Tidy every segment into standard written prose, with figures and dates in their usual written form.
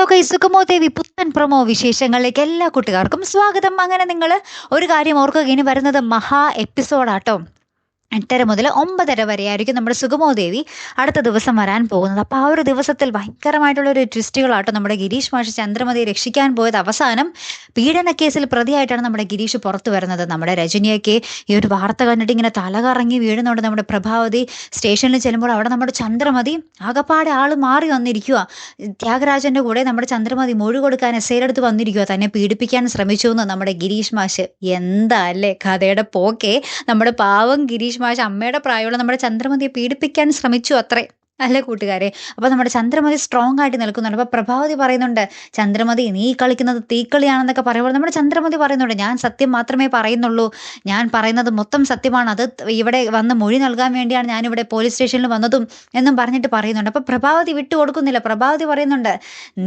Hello guys, സുഗമോ ദേവി പുത്തൻ promo വിശേഷങ്ങളിലേക്ക് എല്ലാ കൂട്ടുകാർക്കും സ്വാഗതം. അങ്ങനെ നിങ്ങൾ ഒരു കാര്യം ഓർക്കുക, ഇനി വരുന്നത് മഹാ എപ്പിസോഡാട്ടോ. 8:30 മുതൽ 9:30 വരെ ആയിരിക്കും നമ്മുടെ സുഗമോ ദേവി അടുത്ത ദിവസം വരാൻ പോകുന്നത്. അപ്പോൾ ആ ഒരു ദിവസത്തിൽ ഭയങ്കരമായിട്ടുള്ള ഒരു ട്വിസ്റ്റുകളാട്ടോ. നമ്മുടെ ഗിരീഷ് മാഷ് ചന്ദ്രമതിയെ രക്ഷിക്കാൻ പോയത് അവസാനം പീഡന കേസിൽ പ്രതിയായിട്ടാണ് നമ്മുടെ ഗിരീഷ് പുറത്തു വരുന്നത്. നമ്മുടെ രജനിയൊക്കെ ഈ ഒരു വാർത്ത കണ്ടിട്ട് ഇങ്ങനെ തലകറങ്ങി വീഴുന്നുണ്ട്. നമ്മുടെ പ്രഭാവതി സ്റ്റേഷനിൽ ചെല്ലുമ്പോൾ അവിടെ നമ്മുടെ ചന്ദ്രമതി ആകപ്പാടെ ആൾ മാറി വന്നിരിക്കുക. ത്യാഗരാജന്റെ കൂടെ നമ്മുടെ ചന്ദ്രമതി മൊഴി കൊടുക്കാൻ എസ്ഐയുടെ വന്നിരിക്കുക. തന്നെ പീഡിപ്പിക്കാൻ ശ്രമിച്ചു എന്ന് നമ്മുടെ ഗിരീഷ് മാഷ്. എന്താ അല്ലേ കഥയുടെ പോക്കേ. നമ്മുടെ പാവം ഗിരീഷ് മാഷ് അമ്മയുടെ പ്രായമുള്ള നമ്മുടെ ചന്ദ്രമതിയെ പീഡിപ്പിക്കാൻ ശ്രമിച്ചു അത്രേ, അല്ലേ കൂട്ടുകാരെ. അപ്പോൾ നമ്മുടെ ചന്ദ്രമതി സ്ട്രോങ് ആയിട്ട് നിൽക്കുന്നുണ്ട്. അപ്പോൾ പ്രഭാവതി പറയുന്നുണ്ട്, ചന്ദ്രമതി നീ കളിക്കുന്നത് തീക്കളിയാണെന്നൊക്കെ പറയുമ്പോൾ നമ്മുടെ ചന്ദ്രമതി പറയുന്നുണ്ട്, ഞാൻ സത്യം മാത്രമേ പറയുന്നുള്ളൂ, ഞാൻ പറയുന്നത് മൊത്തം സത്യമാണ്, അത് ഇവിടെ വന്ന് മൊഴി നൽകാൻ വേണ്ടിയാണ് ഞാനിവിടെ പോലീസ് സ്റ്റേഷനിൽ വന്നതും എന്നും പറഞ്ഞിട്ട് പറയുന്നുണ്ട്. അപ്പോൾ പ്രഭാവതി വിട്ടു കൊടുക്കുന്നില്ല. പ്രഭാവതി പറയുന്നുണ്ട്,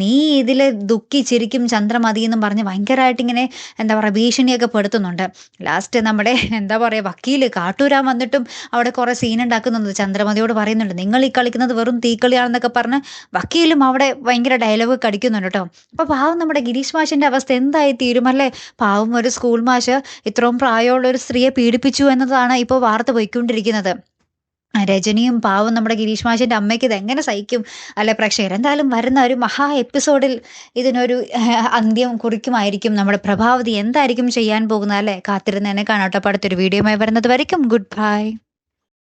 നീ ഇതിൽ ദുഃഖിച്ചിരിക്കും ചന്ദ്രമതി എന്നും പറഞ്ഞ് ഭയങ്കരമായിട്ട് ഇങ്ങനെ എന്താ പറയുക ഭീഷണിയൊക്കെ പെടുത്തുന്നുണ്ട്. ലാസ്റ്റ് നമ്മുടെ എന്താ പറയുക വക്കീല് കാട്ടൂരാൻ വന്നിട്ടും അവിടെ കുറേ സീൻ ഉണ്ടാക്കുന്നുണ്ട്. ചന്ദ്രമതിയോട് പറയുന്നുണ്ട്, നിങ്ങൾ ഈ കളിക്കുന്നത് വെറും തീക്കളിയാണെന്നൊക്കെ പറഞ്ഞ് വക്കീലും അവിടെ ഭയങ്കര ഡയലോഗ് കടിക്കുന്നുണ്ട് കേട്ടോ. അപ്പൊ പാവം നമ്മുടെ ഗിരീഷ് മാഷിന്റെ അവസ്ഥ എന്തായി തീരുമല്ലേ. പാവം ഒരു സ്കൂൾ മാഷ് ഇത്രയും പ്രായമുള്ള ഒരു സ്ത്രീയെ പീഡിപ്പിച്ചു എന്നതാണ് ഇപ്പോൾ വാർത്ത പോയിക്കൊണ്ടിരിക്കുന്നത്. രജനിയും പാവം നമ്മുടെ ഗിരീഷ് മാഷിന്റെ അമ്മയ്ക്ക് ഇത് എങ്ങനെ സഹിക്കും അല്ലെ പ്രേക്ഷകർ. എന്തായാലും വരുന്ന ഒരു മഹാ എപ്പിസോഡിൽ ഇതിനൊരു അന്ത്യം കുറിക്കുമായിരിക്കും. നമ്മുടെ പ്രഭാവതി എന്തായിരിക്കും ചെയ്യാൻ പോകുന്നത് അല്ലെ. കാത്തിരുന്ന് എന്നെ കാണാട്ടോ. അടുത്തൊരു വീഡിയോയുമായി വരുന്നത് വരയ്ക്കും ഗുഡ് ബൈ.